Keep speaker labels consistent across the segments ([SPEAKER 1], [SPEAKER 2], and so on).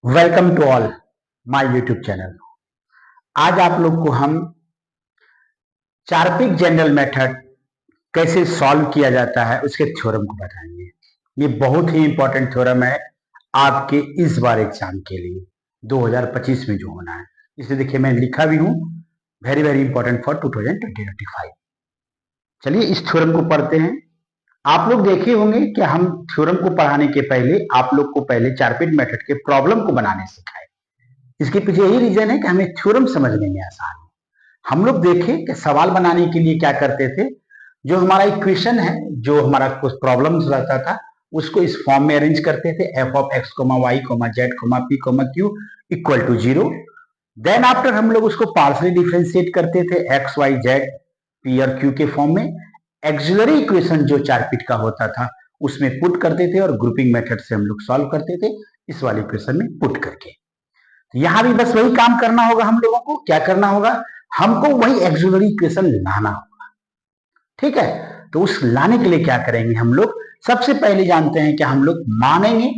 [SPEAKER 1] Welcome to all my YouTube channel. आज आप लोग को हम चार्पिक जनरल मेथड कैसे सॉल्व किया जाता है उसके थ्योरम को बताएंगे। ये बहुत ही इंपॉर्टेंट थ्योरम है आपके इस बार एग्जाम के लिए 2025 में जो होना है। इसलिए देखिए मैं लिखा भी हूं, वेरी वेरी इंपॉर्टेंट फॉर 2025। चलिए इस थ्योरम को पढ़ते हैं। आप लोग देखे होंगे कि हम थ्योरम को पढ़ाने के पहले आप लोग को पहले चार्पिक मेथड के प्रॉब्लम को बनाने सिखाए। इसके पीछे यही रीजन है कि हमें थ्योरम समझने में आसान है। हम लोग देखें कि सवाल बनाने के लिए क्या करते थे, जो हमारा इक्वेशन है, जो हमारा कुछ प्रॉब्लम्स रहता था उसको इस फॉर्म में अरेंज करते थे। F of X comma Y comma Z comma P comma Q equal to 0। Then after हम लोग उसको पार्शियली डिफरेंशिएट करते थे एक्स वाई जेड पी और क्यू के फॉर्म में। एक्सिलरी इक्वेशन जो चार्पिट का होता था उसमें पुट करते थे और ग्रुपिंग मेथड से हम लोग सॉल्व करते थे इस वाले इक्वेशन में पुट करके। यहां भी बस वही काम करना होगा। हम लोगों को क्या करना होगा, हमको वही एक्सिलरी इक्वेशन लाना होगा। ठीक है, तो उस लाने के लिए क्या करेंगे हम लोग, सबसे पहले जानते हैं कि हम लोग मानेंगे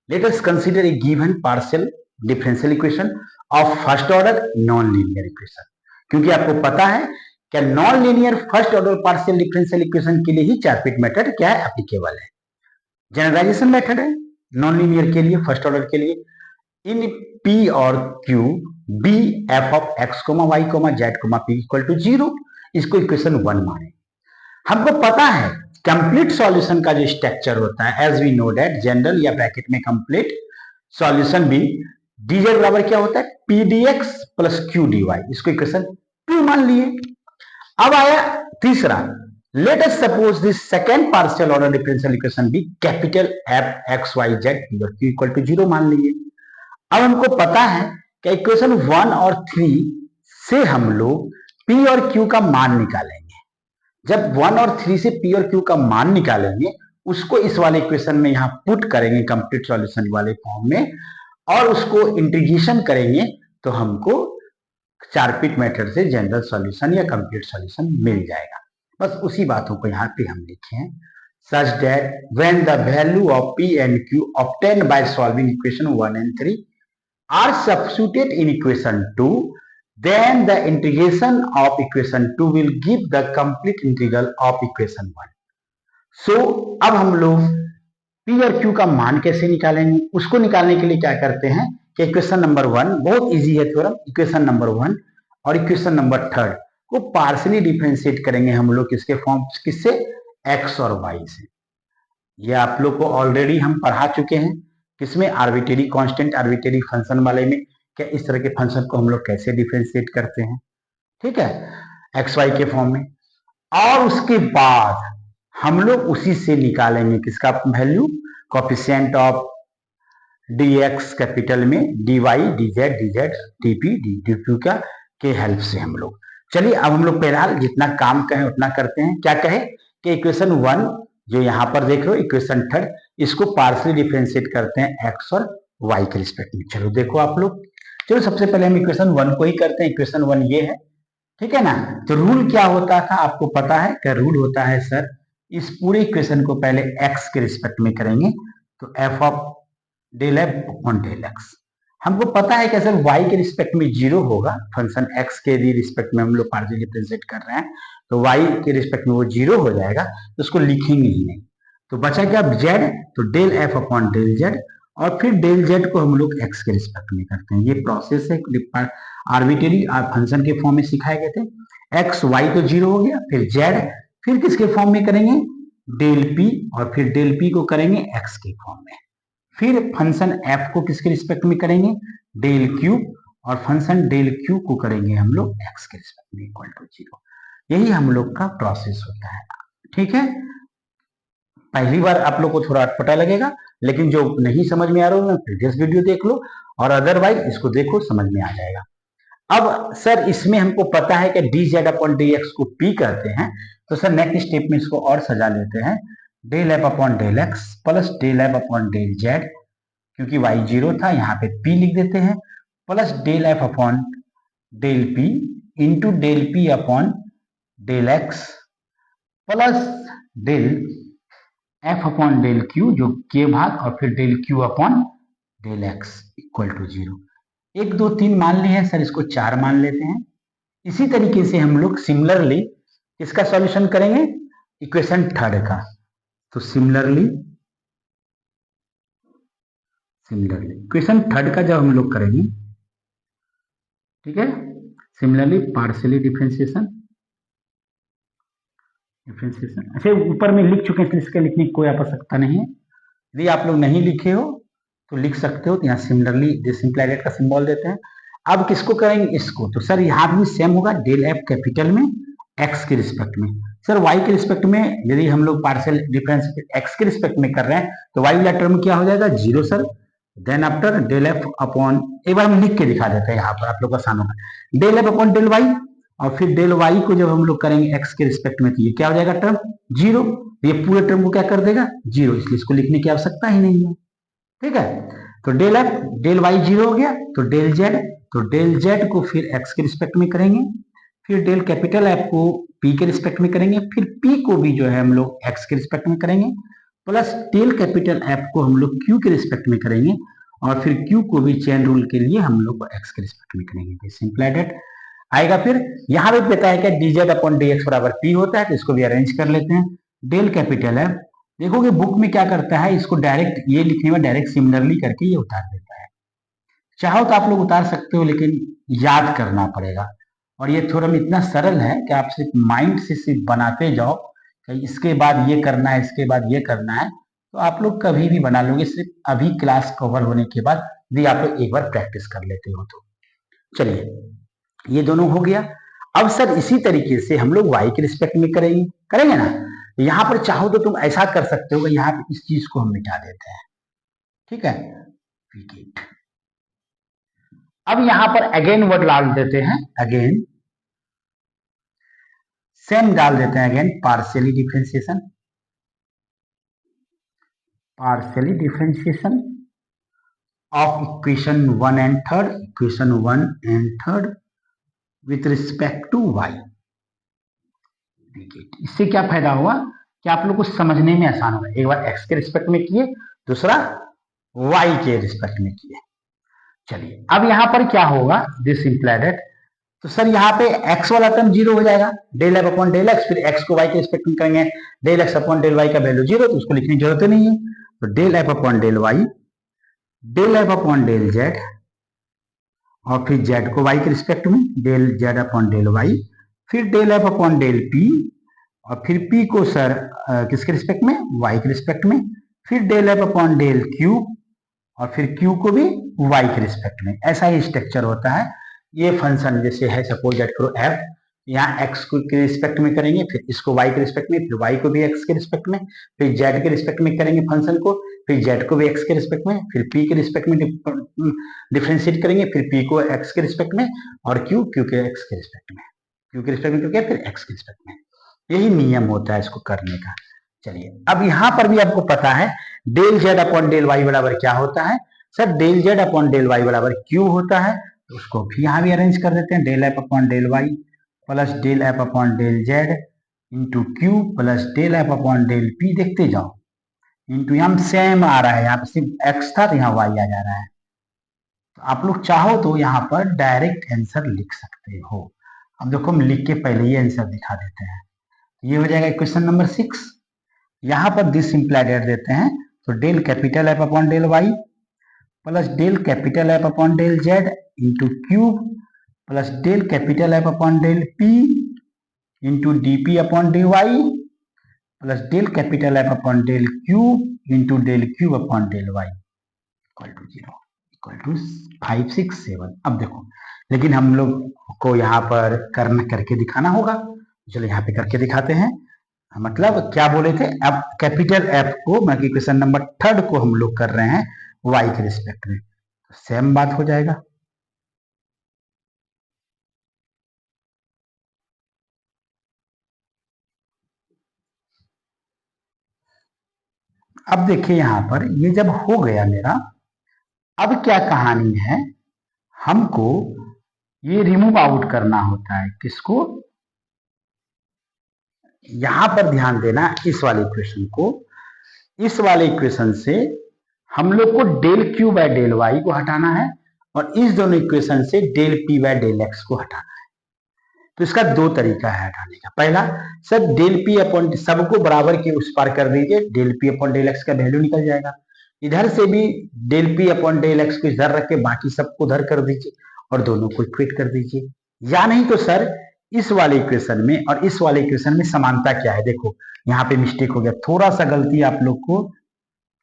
[SPEAKER 1] let us consider a given partial differential equation of first order non linear equation. क्योंकि आपको पता है कि non linear first order partial differential equation के लिए ही चार्पिट मेथड क्या है, एप्लीकेबल है। जनरलाइजेशन मेथड है नॉन लीनियर के लिए, फर्स्ट ऑर्डर के लिए। इन P और Q be F of X comma Y comma Z comma P equal to 0, इसको इक्वेशन 1 माने। हमको पता है कंप्लीट सॉल्यूशन का जो स्ट्रक्चर होता है, as we know that general या ब्रैकेट में कंप्लीट सॉल्यूशन भी dz बराबर क्या होता है, P D X plus Q D Y. इसको इक्वेशन 2 मान लिए। अब आया तीसरा, let us suppose this second partial order differential equation भी capital F X Y Z P और क्यू इक्वल टू 0 मान लिए। अब हमको पता है कि इक्वेशन 1 और 3 से हम लोग P और Q का मान निकालेंगे। जब 1 और 3 से P और Q का मान निकालेंगे उसको इस वाले इक्वेशन में यहां पुट करेंगे कंप्लीट सॉल्यूशन वाले फॉर्म में, और उसको इंटीग्रेशन करेंगे तो हमको चार्पिट मेथड से जनरल सॉल्यूशन या कंप्लीट सॉल्यूशन मिल जाएगा। बस उसी बातों को यहाँ पे हम लिखे हैं। such that when the value of P and Q obtained by solving equation 1 and 3 are substituted in equation 2, then the integration of equation 2 will give the complete integral of equation 1. So अब हम लोग P और Q का मान कैसे निकालेंगे, उसको निकालने के लिए क्या करते हैं कि इक्वेशन नंबर 1 बहुत इजी है थ्योरम। इक्वेशन नंबर 1 और इक्वेशन नंबर 3 को पार्शियली डिफरेंशिएट करेंगे हम लोग किसके फॉर्म, किससे, x और y से। ये आप लोग को ऑलरेडी हम पढ़ा चुके हैं किसमें, आर्बिट्रेरी कांस्टेंट आर्बिट्रेरी फंक्शन वाले में, क्या इस तरह के फंक्शन को हम लोग कैसे डिफरेंशिएट करते हैं। ठीक है, एक्स वाई के फॉर्म में। और उसके बाद हम लोग उसी से निकालेंगे किसका value, coefficient of dx capital में dy dz dz dp dq का के हेल्प से हम लोग। चलिए अब हम लोग फिलहाल जितना काम कहें उतना करते हैं। क्या कहे कि इक्वेशन 1 जो यहाँ पर देख रहे हो, इक्वेशन 3 इसको पार्शियली डिफरेंशिएट करते हैं एक्स और वाई के रिस्पेक्ट में। चलो देखो आप लोग, चलो सबसे पहले हम इक्वेशन 1 को ही करते हैं। इक्वेशन 1 ये है, ठीक है ना। तो रूल क्या होता था आपको पता है, क्या रूल होता है सर, इस पूरे इक्वेशन को पहले एक्स के रिस्पेक्ट में करेंगे तो F of del F upon del X. हमको पता है कि सर y के रिस्पेक्ट में 0 होगा, फंक्शन x के रिस्पेक्ट में हम लोग पार्शियली डिफरेंशिएट कर रहे हैं तो y के रिस्पेक्ट में वो 0 हो जाएगा, तो उसको लिखेंगे ही नहीं। तो बचा क्या z, तो del F upon del z, और फिर डेल z को हम लोग x के रिस्पेक्ट में करते हैं। ये प्रोसेस है, आर्बिट्रेरी फंक्शन के फॉर्म में सिखाए गए थे। x y तो 0 हो गया, फिर z, फिर किसके फॉर्म में करेंगे, डेल p, और फिर डेल p को करेंगे x के फॉर्म में। फिर फंक्शन f को किसके रिस्पेक्ट में करेंगे, डेल q, और फंक्शन डेल q को करेंगे हम लोग x के रिस्पेक्ट में इक्वल टू 0। यही हम लोग का प्रोसेस होता है। ठीक है, पहली बार आप लोग को थोड़ा अटपटा लगेगा, लेकिन जो नहीं समझ में आ रहा हो प्रीवियस वीडियो देख लो, और अदरवाइज इसको देखो समझ में आ जाएगा। अब सर इसमें हमको पता है कि dz अपॉन dx को p कहते हैं, तो सर नेक्स्ट स्टेप में इसको और सजा लेते हैं, del F upon del X plus del F upon del Z, क्योंकि y 0 था यहाँ पे p लिख देते हैं, plus del F upon del p into del p upon del X plus del F upon del Q जो k भाग, और फिर del q upon del X equal to 0। 1 2 3 मान लिए हैं सर, इसको 4 मान लेते हैं। इसी तरीके से हम लोग सिमिलरली किसका सॉल्यूशन करेंगे, इक्वेशन थर्ड का। तो सिमिलरली इक्वेशन थर्ड का जब हम लोग करेंगे, ठीक है, सिमिलरली पार्शियली डिफरेंशिएशन अच्छा ऊपर में लिख चुके हैं, इसके लिखने की कोई आवश्यकता नहीं है। यदि आप लोग नहीं लिखे हो तो लिख सकते हो। तो यहाँ सिमिलरली डिसिम्प्लाइडेड का सिंबल देते हैं। अब किसको करेंगे, इसको। तो सर यहाँ भी सेम होगा, डेल एफ कैपिटल में एक्स के रिस्पेक्ट में। सर वाई के रिस्पेक्ट में यदि हम लोग पार्शियल डिफरेंस एक्स के रिस्पेक्ट में कर रहे हैं तो वाई वाला टर्म क्या हो जाएगा, 0 sir. Then after del F upon, एक बार हम लिख के दिखा देते हैं यहाँ पर, आप लोग आसान होगा। Del F upon del Y, और फिर डेल वाई को जब हम लोग करेंगे एक्स के रिस्पेक्ट में तो ये क्या हो जाएगा टर्म 0। ये पूरे टर्म को क्या कर देगा 0, इसलिए इसको लिखने की आवश्यकता ही नहीं है। ठीक है, तो डेल एफ डेल वाई 0 हो गया। तो डेल जेड को फिर एक्स के रिस्पेक्ट में करेंगे, फिर डेल कैपिटल एफ को पी के रिस्पेक्ट में करेंगे, फिर पी को भी जो है हम लोग एक्स के रिस्पेक्ट में करेंगे, प्लस डेल कैपिटल एफ को हम लोग क्यू के रिस्पेक्ट में करेंगे, और फिर क्यू को भी चेन रूल के लिए हम लोग एक्स के रिस्पेक्ट में करेंगे। सिंपल आएगा। फिर यहाँ भी पता है क्या, dz अपॉन dx बराबर p होता है, तो इसको भी अरेंज कर लेते हैं। डेल कैपिटल है, देखोगे बुक में क्या करता है, इसको डायरेक्ट ये लिखने में डायरेक्ट सिमिलरली करके ये उतार देता है। चाहो तो आप लोग उतार सकते हो, लेकिन याद करना पड़ेगा। और ये थ्योरम इतना सरल है कि आप सिर्फ माइंड से सिर्फ बनाते जाओ कि इसके बाद ये करना है, इसके बाद ये करना है, तो आप लोग कभी भी बना लोगे। सिर्फ अभी क्लास कवर होने के बाद भी आप लोग एक बार प्रैक्टिस कर लेते हो। तो चलिए, ये दोनों हो गया। अब सर इसी तरीके से हम लोग y के रिस्पेक्ट में करेंगे ना। यहां पर चाहो तो तुम ऐसा कर सकते हो कि यहाँ पे इस चीज को हम मिटा देते हैं, ठीक है। अब यहां पर अगेन वर्ड डाल देते हैं, अगेन सेम डाल देते हैं, again partially differentiation of equation 1 and third with respect to Y. इससे क्या फायदा हुआ कि आप लोग को समझने में आसान होगा। एक बार एक्स के रिस्पेक्ट में किए, दूसरा वाई के रिस्पेक्ट में किए। चलिए, अब यहां पर क्या होगा, दिस इंप्लाइड, तो सर यहाँ पे x वाला टर्म 0 हो जाएगा, del F upon del X, फिर x को y के रिस्पेक्ट में करेंगे, del X upon del Y का वैल्यू 0, तो उसको लिखने की जरूरत नहीं है। तो del F upon del Y, del F upon del Z, और फिर जेड को वाई के रिस्पेक्ट में del Z upon del Y, फिर del F upon del P, और फिर पी को सर किसके रिस्पेक्ट में, वाई के रिस्पेक्ट में, फिर del F upon del Q, और फिर क्यू को भी वाई के रिस्पेक्ट में। ऐसा ही स्ट्रक्चर होता है। ये फंक्शन जैसे है, सपोज दैट करो एफ, यहाँ एक्स के रिस्पेक्ट में करेंगे, फिर इसको वाई के रिस्पेक्ट में, फिर वाई को भी एक्स के रिस्पेक्ट में, फिर जेड के रिस्पेक्ट में करेंगे फंक्शन को, फिर जेड को भी एक्स के रिस्पेक्ट में, फिर पी के रिस्पेक्ट में डिफ्रेंशिएट करेंगे, फिर पी को एक्स के रिस्पेक्ट में, और क्यू के एक्स के रिस्पेक्ट में, क्यू के रिस्पेक्ट में क्योंकि फिर एक्स के रिस्पेक्ट में। यही नियम होता है इसको करने का। चलिए, अब यहां पर भी आपको पता है del Z upon del Y बराबर क्या होता है, sir del Z upon del Y बराबर क्यू होता है। तो उसको भी यहां भी अरेंज कर देते हैं, del F upon del Y plus del F upon del Z into Q plus del F upon del P, देखते जाओ, इंटू यहाँ सेम आ रहा है, यहाँ पे सिर्फ एक्स था तो यहाँ वाई आ जा रहा है। तो आप लोग चाहो तो यहाँ पर डायरेक्ट आंसर लिख सकते हो। अब देखो, हम लिख के पहले ही आंसर दिखा देते हैं। ये हो जाएगा क्वेश्चन नंबर 6। यहां पर दिस इंप्लाइड देते हैं, तो del capital F upon del Y plus del capital F upon del Z into cube plus del capital F upon del P into D P upon D Y plus del capital F upon del cube into del cube upon del Y equal to 0 equal to 5 6 7। अब देखो, लेकिन हम लोग को यहाँ पर करके दिखाना होगा। चलो यहाँ पे करके दिखाते हैं। मतलब क्या बोले थे, अब कैपिटल एफ को, मतलब क्वेश्चन नंबर 3 को हम लोग कर रहे हैं वाई के रिस्पेक्ट में, सेम बात हो जाएगा। अब देखिए यहां पर ये जब हो गया मेरा, अब क्या कहानी है, हमको ये रिमूव आउट करना होता है। किसको, यहां पर ध्यान देना, इस वाले इक्वेशन को, इस वाले इक्वेशन से हम लोग को del Q by del Y को हटाना है और इस दोनों इक्वेशन से del P by del X को हटाना है। तो इसका दो तरीका है हटाने का। पहला, सर डेल पी अपॉन सबको बराबर के उस पार कर दीजिए, del P upon del X का वैल्यू निकल जाएगा। इधर से भी del P upon del X को इधर रख के बाकी सबको उधर कर दीजिए और दोनों को इक्वेट कर दीजिए। या नहीं तो सर इस वाले इक्वेशन में और इस वाले इक्वेशन में समानता क्या है, देखो यहाँ पे मिस्टेक हो गया, थोड़ा सा गलती आप लोग को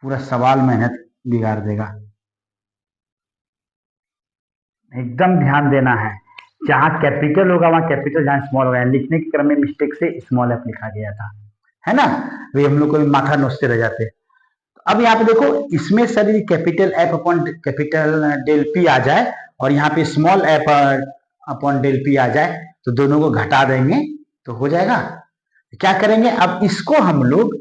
[SPEAKER 1] पूरा सवाल मेहनत बिगाड़ देगा। एकदम ध्यान देना है, जहां कैपिटल होगा वहां कैपिटल, जहां स्मॉल होगा, लिखने के क्रम में मिस्टेक से स्मॉल एफ लिखा गया था, है ना, वे हम लोग को माथा नोचते रह जाते। अब यहाँ पे देखो, इसमें sir capital F upon capital del P आ जाए और यहाँ पे small F upon del P आ जाए तो दोनों को घटा देंगे तो हो जाएगा। क्या करेंगे, अब इसको हम लोग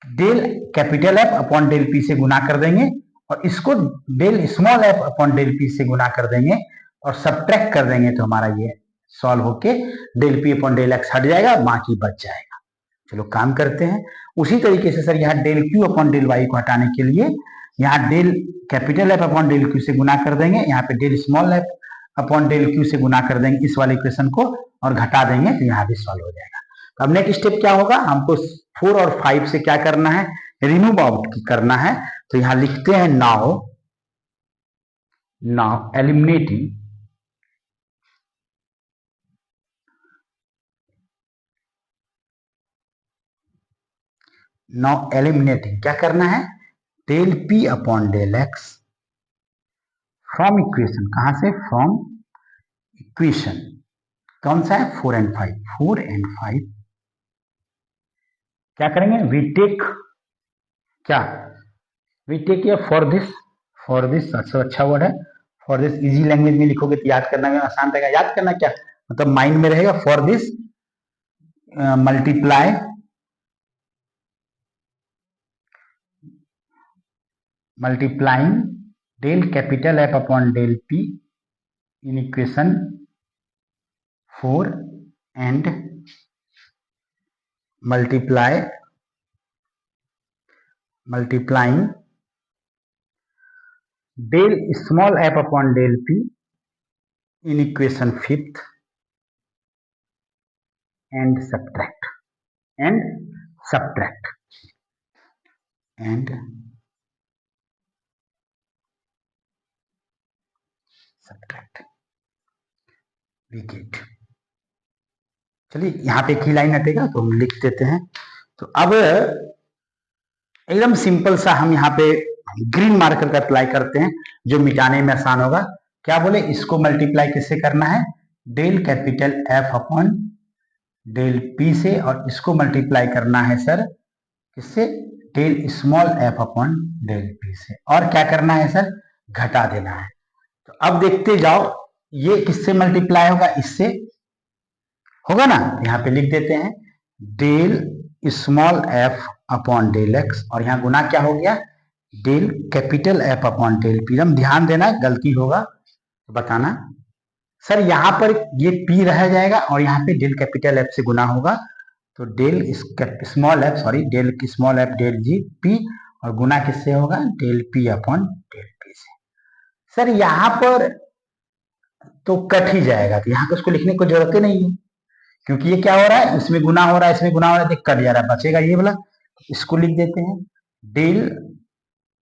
[SPEAKER 1] del capital F upon del P से गुना कर देंगे और इसको del small F upon del P से गुना कर देंगे और सब्ट्रैक्ट कर देंगे तो हमारा ये सॉल्व होके del P upon del X हट जाएगा, बाकी बच जाएगा। चलो काम करते हैं। उसी तरीके से सर यहाँ del Q upon del Y को हटाने के लिए यहाँ del capital F upon del Q से गुना कर देंगे, यहाँ पे del small F upon del Q से गुना कर देंगे इस वाले इक्वेशन को और घटा देंगे तो यहाँ भी सॉल्व हो जाएगा। तो अब नेक्स्ट स्टेप क्या होगा, हमको 4 और 5 से क्या करना है, रिमूव आउट करना है। तो यहाँ लिखते हैं नाउ एलिमिनेटिंग क्या करना है, del P upon del X from equation, कहां से, फ्रॉम इक्वेशन कौन सा है, 4 and 5, 4 and 5 क्या करेंगे, वी टेक फॉर दिस अच्छा वर्ड है, फॉर दिस इजी लैंग्वेज में लिखोगे तो याद करना में आसान रहेगा। याद करना क्या मतलब माइंड में रहेगा, for this multiplying del capital F upon del P in equation 4 and multiplying del small f upon del p in equation 5th and subtract we get। चलिए यहाँ पे एक ही लाइन हटेगा तो हम लिख देते हैं। तो अब एकदम सिंपल सा हम यहाँ पे ग्रीन मार्कर का अप्लाई करते हैं जो मिटाने में आसान होगा। क्या बोले, इसको मल्टीप्लाई किससे करना है, del capital F upon del P से, और इसको मल्टीप्लाई करना है सर किससे, del small F upon del P से, और क्या करना है सर, घटा देना है। तो अब देखते जाओ ये किससे मल्टीप्लाई होगा, इससे होगा ना। यहाँ पे लिख देते हैं del small F upon del X और यहाँ गुना क्या हो गया, del capital F upon del P. हम ध्यान देना, गलती होगा तो बताना। सर यहाँ पर ये पी रह जाएगा और यहाँ पे डेल कैपिटल एफ से गुना होगा तो del small F del G P और गुना किससे होगा, del P upon del P से। सर यहाँ पर तो कट ही जाएगा, तो यहाँ पे उसको लिखने को जरूरत ही नहीं है क्योंकि ये क्या हो रहा है, इसमें गुना हो रहा है, इसमें गुना हो रहा है, कट जा रहा है, बचेगा ये वाला। इसको लिख देते हैं del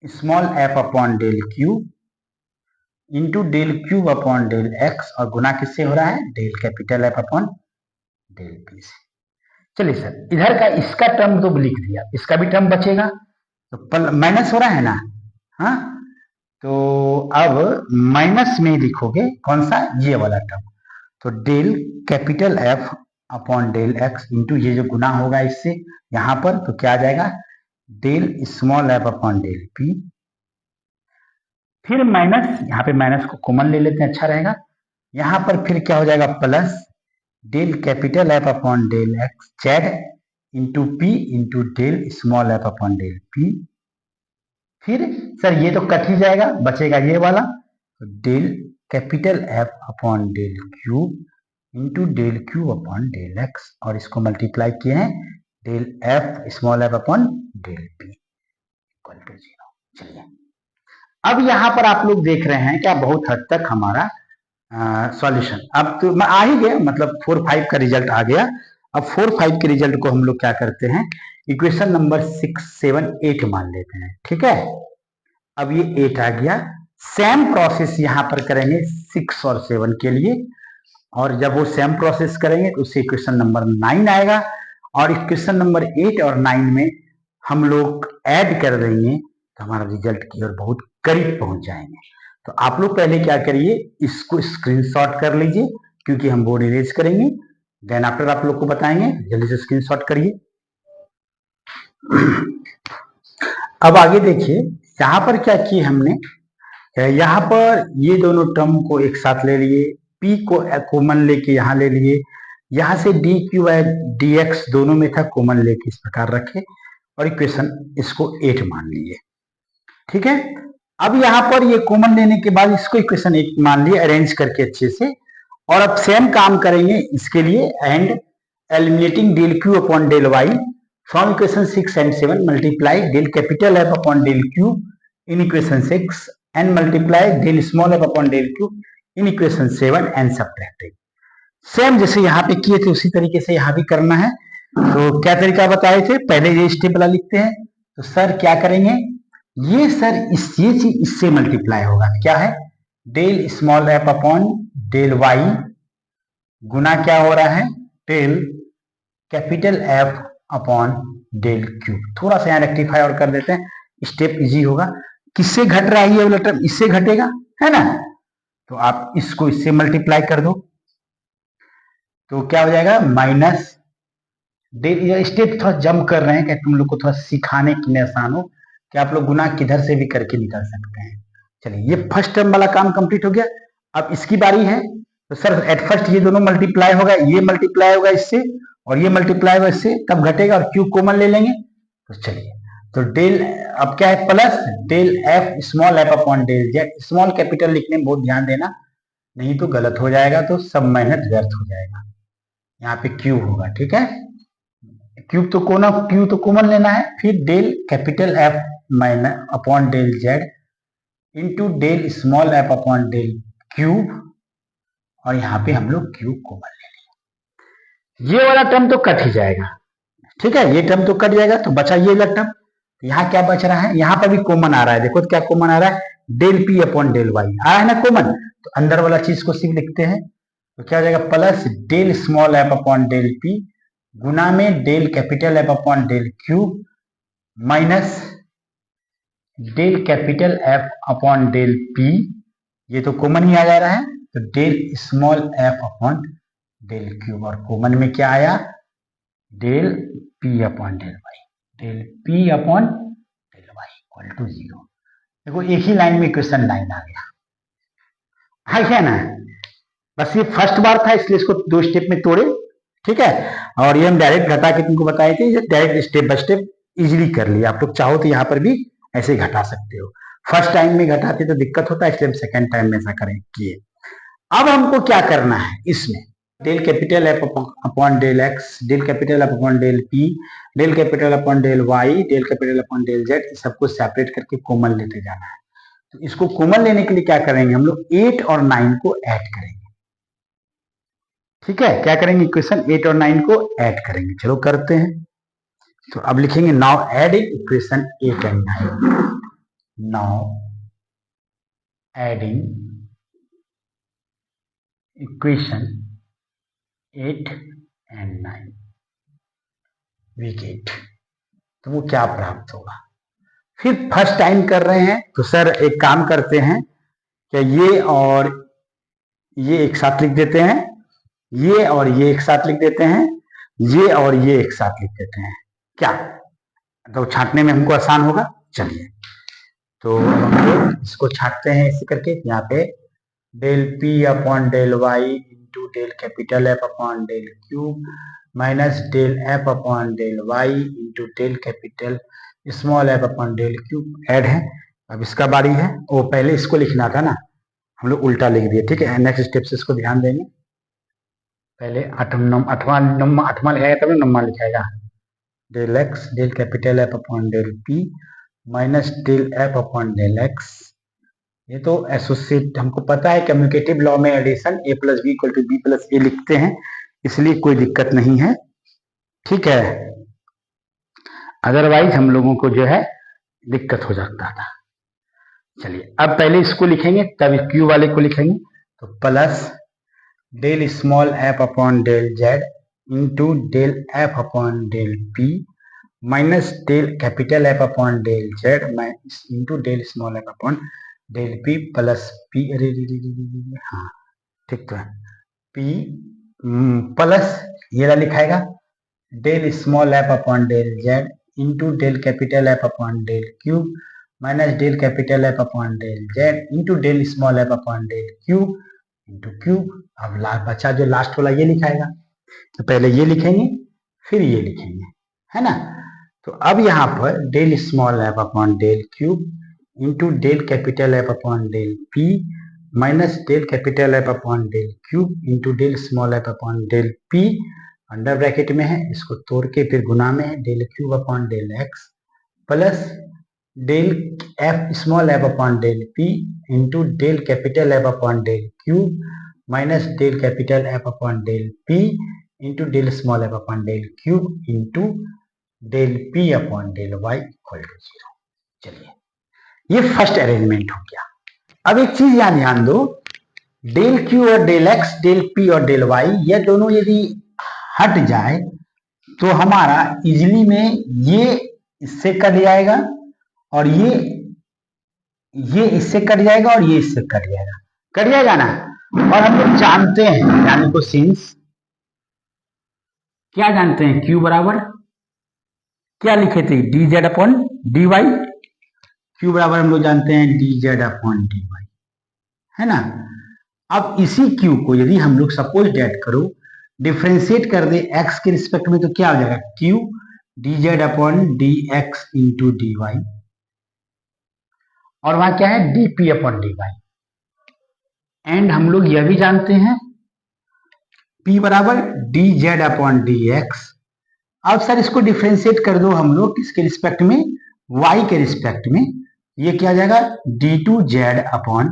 [SPEAKER 1] small F upon del Q into del cube upon del X और गुना किससे हो रहा है, del capital F upon del P से। चलिए सर इधर का इसका टर्म तो लिख दिया, इसका भी टर्म बचेगा तो माइनस हो रहा है ना, हाँ, तो अब माइनस में लिखोगे कौन सा, ये वाला टर्म। तो del capital F upon del X into ये जो गुना होगा इससे यहां पर, तो क्या आ जाएगा, del small F upon del P, फिर माइनस, यहाँ पे माइनस को कॉमन ले लेते हैं अच्छा रहेगा, यहां पर फिर क्या हो जाएगा, plus del capital F upon del X Z into P into del small F upon del P. फिर सर ये तो कट ही जाएगा, बचेगा ये वाला, तो del capital F upon del cube into del cube upon del X और इसको मल्टीप्लाई किए हैं del F small F upon del P equal to 0। चलिए अब यहाँ पर आप लोग देख रहे हैं क्या बहुत हद तक हमारा सॉल्यूशन अब तो आ ही गया, मतलब 4-5 का रिजल्ट आ गया। अब 4-5 के रिजल्ट को हम लोग क्या करते हैं, इक्वेशन नंबर 6, 7, 8 मान लेते हैं। ठीक है, अब ये 8 आ गया। सेम प्रोसेस यहाँ पर करेंगे 6 और 7 के लिए, और जब वो सेम प्रोसेस करेंगे तो उससे इक्वेशन नंबर 9 आएगा, और इक्वेशन नंबर 8 और 9 में हम लोग ऐड कर देंगे तो हमारा रिजल्ट की ओर बहुत करीब पहुंच जाएंगे। तो आप लोग पहले क्या करिए, इसको स्क्रीनशॉट कर लीजिए क्योंकि हम बोर्ड इरेज करेंगे, देन आफ्टर आप लोग को बताएंगे। जल्दी से स्क्रीनशॉट करिए। अब आगे देखिए, यहाँ पर क्या किए हमने, यहाँ पर ये दोनों टर्म को एक साथ ले लिए, p को कॉमन लेके यहाँ ले लिए, यहाँ से डी क्यू है डी एक्स दोनों में था, कॉमन लेके इस प्रकार रखे और इक्वेशन इसको 8 मान लिए। ठीक है, अब यहाँ पर ये कॉमन लेने के बाद इसको इक्वेशन 8 मान लिए अरेंज करके अच्छे से, और अब सेम काम करेंगे इसके लिए, and eliminating del Q upon del Y from equation 6 and 7 multiply del capital F upon del Q in equation 6 and multiply del small F upon del Q in equation 7 and subtracting. Same जैसे यहाँ पे किए थे उसी तरीके से यहाँ भी करना है। तो क्या तरीका बताए थे, पहले ये स्टेप वाला लिखते हैं। तो सर क्या करेंगे, ये सर ये चीज इससे मल्टीप्लाई होगा, क्या है, del small F upon del Y गुना क्या हो रहा है, del capital F upon del Q. थोड़ा सा यहाँ रेक्टिफाई और कर देते हैं, स्टेप इजी होगा। किससे घट रहा है ये वाला टर्म, इससे घटेगा, है ना। तो आप इसको इससे मल्टीप्लाई कर दो तो क्या हो जाएगा, माइनस डेल। स्टेप थोड़ा जंप कर रहे हैं कि तुम लोग को थोड़ा सिखाने के लिए आसान हो कि आप लोग गुना किधर से भी करके निकाल सकते हैं। चलिए, ये फर्स्ट टर्म वाला काम कंप्लीट हो गया। अब इसकी बारी है। तो सर एट फर्स्ट ये दोनों मल्टीप्लाई होगा, ये मल्टीप्लाई होगा इससे और ये मल्टीप्लाई होगा इससे, तब घटेगा और क्यू कॉमन ले लेंगे। तो चलिए, तो डेल अब क्या है, plus del F small F upon del Z. Small capital लिखने में बहुत ध्यान देना, नहीं तो गलत हो जाएगा, तो सब मेहनत व्यर्थ हो जाएगा। यहाँ पे क्यू होगा, ठीक है, क्यूब तो कोना, क्यू तो कॉमन लेना है। फिर del capital F minus upon del Z into del small F upon del cube, और यहाँ पे हम लोग क्यूब कॉमन ले लेंगे। ये वाला टर्म तो कट ही जाएगा, ठीक है, ये टर्म तो कट जाएगा, तो बचा ये वाला टर्म। यहाँ क्या बच रहा है, यहाँ पर भी कॉमन आ रहा है, देखो तो क्या कॉमन आ रहा है, del P upon del Y आया है ना कॉमन। तो अंदर वाला चीज को सिर्फ लिखते हैं, तो क्या हो जाएगा, plus del small F upon del P गुना में del capital F upon del cube minus del capital F upon del P, ये तो कॉमन ही आ जा रहा है, तो del small F upon del cube, और कॉमन में क्या आया, del P upon del Y, del P upon del Y equal to 0। देखो एक ही लाइन में क्वेश्चन 9 आ गया, है क्या ना। बस ये फर्स्ट बार था इसलिए इसको 2 स्टेप में तोड़े, ठीक है, और ये हम डायरेक्ट घटा के तुमको बताए थे, ये direct step by step easily कर लिया। आप लोग चाहो तो यहाँ पर भी ऐसे घटा सकते हो। फर्स्ट टाइम में घटाते तो दिक्कत होता है, इसलिए हम सेकेंड टाइम में ऐसा करें किए। अब हमको क्या करना है, इसमें del capital F upon del X, del capital F upon del P, del capital upon del Y, del capital upon del Z, सबको सेपरेट करके कॉमन लेते जाना है। तो इसको कॉमन लेने के लिए क्या करेंगे, हम लोग 8 और 9 को ऐड करेंगे, ठीक है, क्या करेंगे, इक्वेशन 8 और 9 को ऐड करेंगे। चलो करते हैं। तो अब लिखेंगे now adding equation 8 and 9, now adding equation 8 and 9 we get, तो वो क्या प्राप्त होगा। फिर फर्स्ट टाइम कर रहे हैं तो सर एक काम करते हैं, क्या ये और ये एक साथ लिख देते हैं, ये और ये एक साथ लिख देते हैं, ये और ये एक साथ लिख देते हैं, क्या तो छांटने में हमको आसान होगा। चलिए, तो हम लोग इसको छांटते हैं ऐसे करके, यहाँ पे del P upon del Y into del capital F upon del cube minus del F upon del Y into del capital small F upon del cube add है। अब इसका बारी है, वो पहले इसको लिखना था ना, हम लोग उल्टा लिख दिए, ठीक है, नेक्स्ट स्टेप से इसको ध्यान देंगे। पहले आठवां लिखाएगा तब नंबर लिखाएगा, del X del capital F upon del P minus del F upon del X ये तो एसोसिएट हमको पता है, कम्युटेटिव लॉ में addition A plus B equal to B plus A लिखते हैं, इसलिए कोई दिक्कत नहीं है, ठीक है। अदरवाइज हम लोगों को जो है दिक्कत हो जाता था। चलिए अब पहले इसको लिखेंगे तब क्यू वाले को लिखेंगे, तो plus del small F upon del Z into del F upon del P minus del capital F upon del Z into del small F upon del P plus P, अरे हाँ ठीक तो है, पी प्लस ये वाला लिखाएगा del small F upon del Z into del capital F upon del cube minus del capital F upon del Z into del small F upon del cube into cube. अब बचा जो last वाला ये लिखाएगा, तो पहले ये लिखेंगे फिर ये लिखेंगे, है ना। तो अब यहाँ पर del small F upon del cube into del capital F upon del P minus del capital F upon del cube into del small F upon del P, under bracket में है, इसको तोड़ के फिर गुना में है, del cube upon del X plus del F small F upon del P into del capital F upon del cube minus del capital F upon del P into del small F upon del cube into del P upon del Y equal to 0। चलिए ये first arrangement हो गया। अब एक चीज यहां ध्यान दो, डेल क्यू और डेल एक्स, डेल पी और डेल वाई, ये दोनों यदि हट जाए तो हमारा इजली में ये इससे कट जाएगा और ये इससे कट जाएगा और ये इससे कट जाएगा ना। और हम लोग जानते हैं, यानी को सिंस क्या जानते हैं, Q बराबर क्या लिखे थे, D Z upon D Y. Q बराबर हम लोग जानते हैं D Z upon D Y, है ना। अब इसी Q को यदि हम लोग सपोज डेट करो डिफ्रेंशिएट कर दे x के रिस्पेक्ट में, तो क्या हो जाएगा, Q D Z upon D X into D Y, और वहां क्या है, D P upon D Y. And हम लोग यह भी जानते हैं P बराबर D Z upon D X. अब सर इसको डिफ्रेंशिएट कर दो हम लोग किसके रिस्पेक्ट में, y के रिस्पेक्ट में, ये क्या जाएगा D two Z upon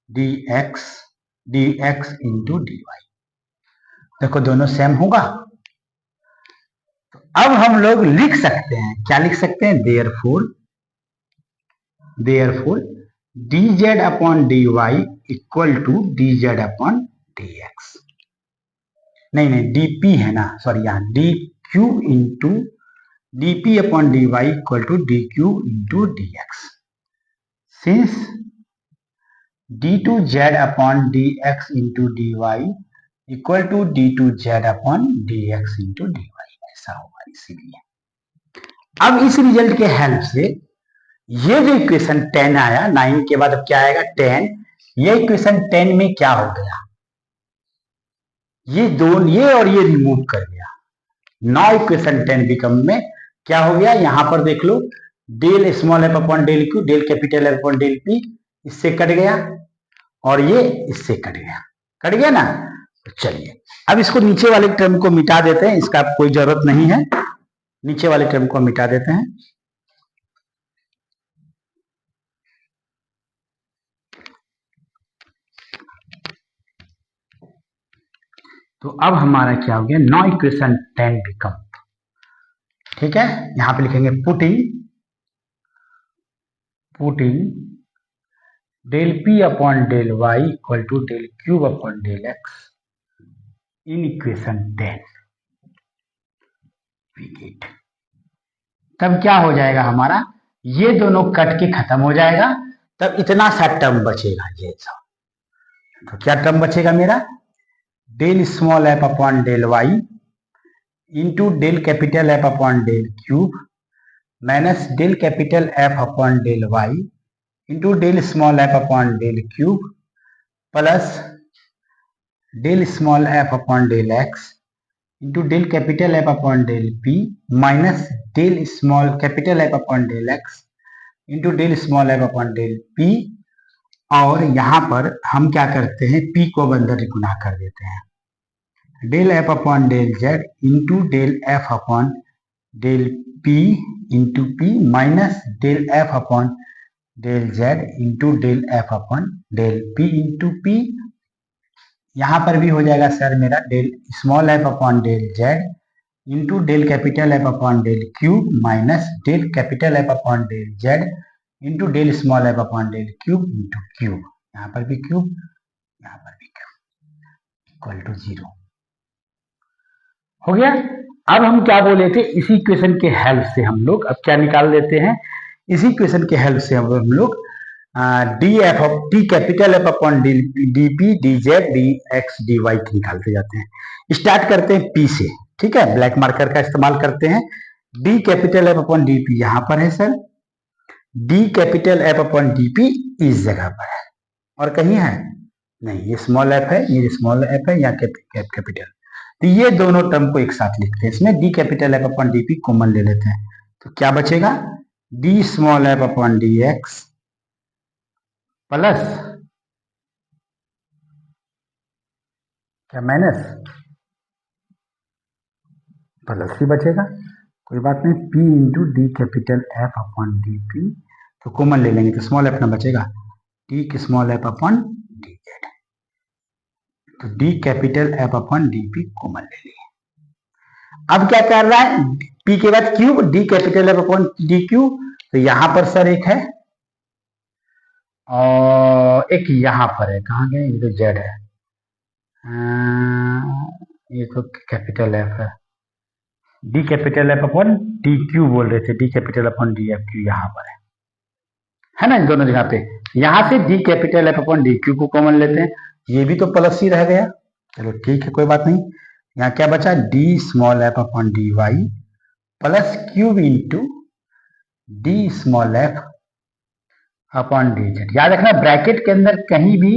[SPEAKER 1] D X into D Y. देखो दोनों सेम होगा। तो अब हम लोग लिख सकते हैं, क्या लिख सकते हैं, therefore D Z upon D Y equal to D Z upon D X, नहीं डी पी है ना, सॉरी यहाँ D Q into D P upon D Y equal to D Q into D X, since D two Z upon D X into D Y equal to D two Z upon D X into D Y, ऐसा होगा। इसीलिए अब इस result के help से ये जो equation 10 आया, 9 के बाद अब क्या आएगा 10, ये इक्वेशन 10 में क्या हो गया, ये दोनों ये और ये रिमूव कर दिया, नाउ इक्वेशन 10 बिकम में क्या हो गया, यहां पर देख लो del small F upon del Q del capital F upon del P इससे कट गया और ये इससे कट गया ना। तो चलिए अब इसको नीचे वाले टर्म को मिटा देते हैं, इसका कोई जरूरत नहीं है, नीचे वाले टर्म को मिटा देते हैं। तो अब हमारा क्या हो गया, नाउ इक्वेशन 10 बिकम, ठीक है, यहां पे लिखेंगे putting del P upon del Y equal to del cube upon del X in equation 10, तब क्या हो जाएगा हमारा, ये दोनों कट के खत्म हो जाएगा, तब इतना सा टर्म बचेगा, ये सब। तो क्या टर्म बचेगा मेरा, del small F upon del Y into del capital F upon del cube minus del capital F upon del Y into del small F upon del cube plus del small F upon del X into del capital F upon del P minus del small capital F upon del X into del small F upon del P, और यहां पर हम क्या करते हैं, p को अंदर गुना कर देते हैं, del F upon del Z into del F upon del P into P minus del F upon del Z into del F upon del P into P, यहां पर भी हो जाएगा सर मेरा del small F upon del Z into del capital F upon del cube minus del capital F upon del Z into del small F upon del cube into cube, यहाँ पर भी cube, यहाँ पर भी cube, equal to 0 हो गया। अब हम क्या बोले थे, इसी इक्वेशन के हेल्प से हम लोग अब क्या निकाल लेते हैं, इसी इक्वेशन के हेल्प से हम लोग D F of D capital F upon D P D Z D X D Y निकालते जाते हैं। स्टार्ट करते हैं पी से, ठीक है, ब्लैक मार्कर का इस्तेमाल करते हैं। D capital F upon D P यहां पर है sir, D capital F upon D P इस जगह पर है, और कहीं है नहीं, ये स्मॉल एफ है, ये स्मॉल एफ है, यहाँ कैपिटल, तो ये दोनों टर्म को एक साथ लिखते हैं। इसमें D capital F upon D P common ले लेते हैं, तो क्या बचेगा, D small F upon D X plus क्या माइनस प्लस ही बचेगा, कोई बात नहीं, P into D capital F upon D P, तो कॉमन ले लेंगे तो स्मॉल एफ ना बचेगा, D small F upon D Z, तो D capital F upon D P common ले लिए। अब क्या कर रहा है, P के बाद cube, D capital F upon D cube, तो यहां पर सर एक है और एक यहां पर है, कहां गए, ये तो जेड है, ये तो कैपिटल एफ है, D capital F upon D Q बोल रहे थे, D capital upon D F Q यहाँ पर है ना, इन दोनों जगह पे, यहां से D capital F upon D Q को कॉमन लेते हैं, ये भी तो प्लस ही रह गया, चलो ठीक है कोई बात नहीं, यहाँ क्या बचा, D small F upon D Y plus cube into D small F upon D Z. याद रखना ब्रैकेट के अंदर कहीं भी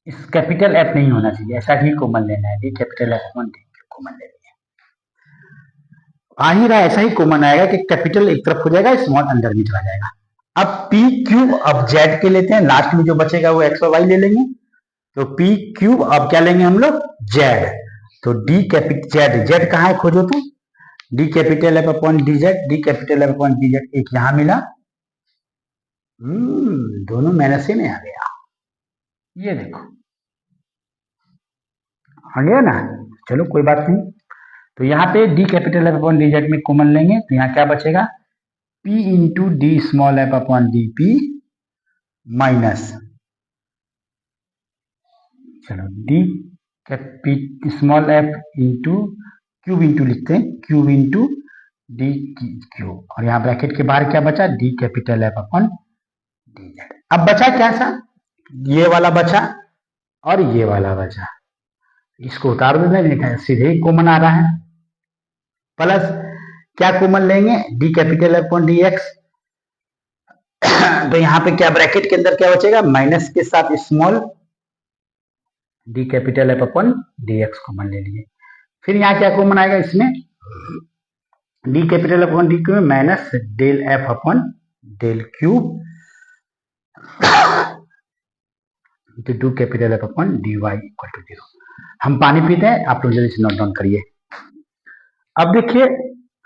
[SPEAKER 1] इस कैपिटल एफ नहीं होना चाहिए, ऐसा ही कॉमन लेना है, D capital F upon D Q common लेना है, आ ही रहा ऐसा ही कॉमन आएगा कि कैपिटल एक तरफ हो जाएगा, स्मॉल अंदर भी चला जाएगा। अब पी क्यूब अब जेड के लेते हैं, लास्ट में जो बचेगा वो एक्स और वाई ले लेंगे, तो पी क्यूब अब क्या लेंगे हम लोग, जेड, तो डी कैपिटल जेड, जेड कहाँ है खोजो तो, D capital F upon D Z, D capital F upon D Z, एक यहां मिला, दोनों माइनस में आ गया, ये देखो आ गया ना, चलो कोई बात नहीं, तो यहाँ पे D capital F upon D Z में कॉमन लेंगे, तो यहाँ क्या बचेगा, P into D small F upon D P minus, चलो D small F into cube into लिखते हैं, क्यूब इंटू डी क्यूब, और यहाँ ब्रैकेट के बाहर क्या बचा, D capital F upon D Z. अब बचा क्या सा, ये वाला बचा और ये वाला बचा, इसको उतार देना, सीधे ही कॉमन आ रहा है, प्लस क्या कॉमन लेंगे, D capital F upon D x, तो यहां पे क्या ब्रैकेट के अंदर क्या बचेगा, माइनस के साथ small D capital F upon D X common ले लिए, फिर यहाँ क्या कॉमन आएगा इसमें, D capital F upon D cube minus del F upon del cube two capital F upon D Y equal to 0। हम पानी पीते हैं, आप लोग जल्दी से नोट डाउन करिए। अब देखिए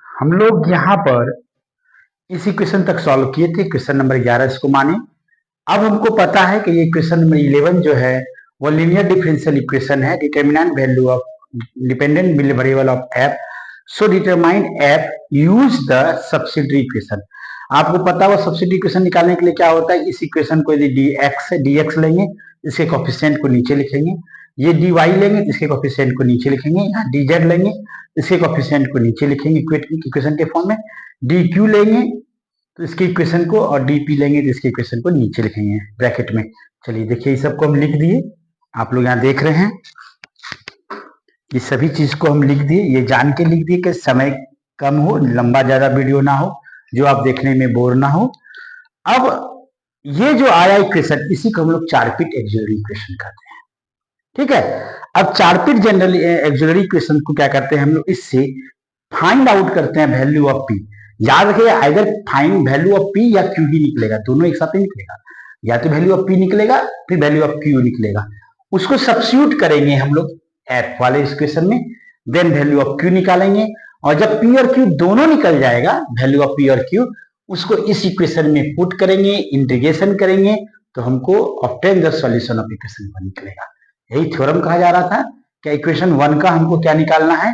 [SPEAKER 1] हम लोग यहाँ पर इस इक्वेशन तक सॉल्व किए थे, क्वेश्चन नंबर 11 इसको माने। अब हमको पता है कि ये क्वेश्चन नंबर 11 जो है वो लीनियर डिफरेंशियल इक्वेशन है, determinant value of dependent variable of F, so determine F use the subsidiary equation. आपको पता है वो सब्सिडरी इक्वेशन निकालने के लिए क्या होता है, इस इक्वेशन को यदि डी एक्स लेंगे, इसके कोफिशिएंट को नीचे लिखेंगे, ये डी वाई लेंगे, इसके कोफिशिएंट को नीचे लिखेंगे, यहाँ डी जेड लेंगे, इसके कोफिशिएंट को नीचे लिखेंगे इक्वेशन के फॉर्म में, डी क्यू लेंगे तो इसके इक्वेशन को, और डी पी लेंगे तो इसके इक्वेशन को नीचे लिखेंगे ब्रैकेट में। चलिए देखिए, ये सबको हम लिख दिए, आप लोग यहाँ देख रहे हैं, ये सभी चीज को हम लिख दिए, ये जान के लिख दिए कि समय कम हो, लंबा ज्यादा वीडियो ना हो, जो आप देखने में बोर ना हो। अब ये जो आया इक्वेशन, इसी को हम लोग चारपीट एक्सिलरी इक्वेशन कहते हैं, ठीक है। अब चारपीट जनरल एक्सिलरी इक्वेशन को क्या करते हैं हम लोग, इससे फाइंड आउट करते हैं वैल्यू ऑफ पी। याद रखिए either find value of P या क्यू ही निकलेगा, दोनों एक साथ ही निकलेगा, या तो वैल्यू ऑफ पी निकलेगा फिर वैल्यू ऑफ क्यू निकलेगा, उसको सब्स्टिट्यूट करेंगे हम लोग एफ वाले इक्वेशन में, देन वैल्यू ऑफ क्यू निकालेंगे, और जब पी और क्यू दोनों निकल जाएगा, वैल्यू ऑफ पी और क्यू, उसको इस इक्वेशन में पुट करेंगे, इंटीग्रेशन करेंगे, तो हमको obtain the solution of equation 1 निकलेगा। यही थ्योरम कहा जा रहा था कि इक्वेशन 1 का हमको क्या निकालना है,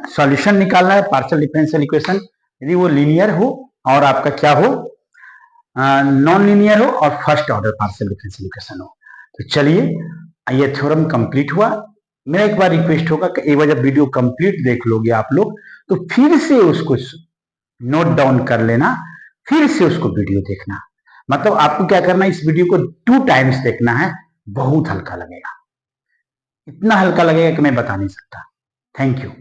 [SPEAKER 1] सॉल्यूशन निकालना है, पार्शियल डिफरेंशियल इक्वेशन, यदि वो लीनियर हो और आपका क्या हो, नॉन लीनियर हो और first order partial differential equation हो। तो चलिए, ये थ्योरम कंप्लीट हुआ। मेरा एक बार रिक्वेस्ट होगा कि एक बार जब वीडियो कंप्लीट देख लोगे आप लोग, तो फिर से उसको नोट डाउन कर लेना, फिर से उसको वीडियो देखना। मतलब आपको क्या करना है, इस वीडियो को 2 टाइम्स देखना है, बहुत हल्का लगेगा, इतना हल्का लगेगा कि मैं बता नहीं सकता। Thank you.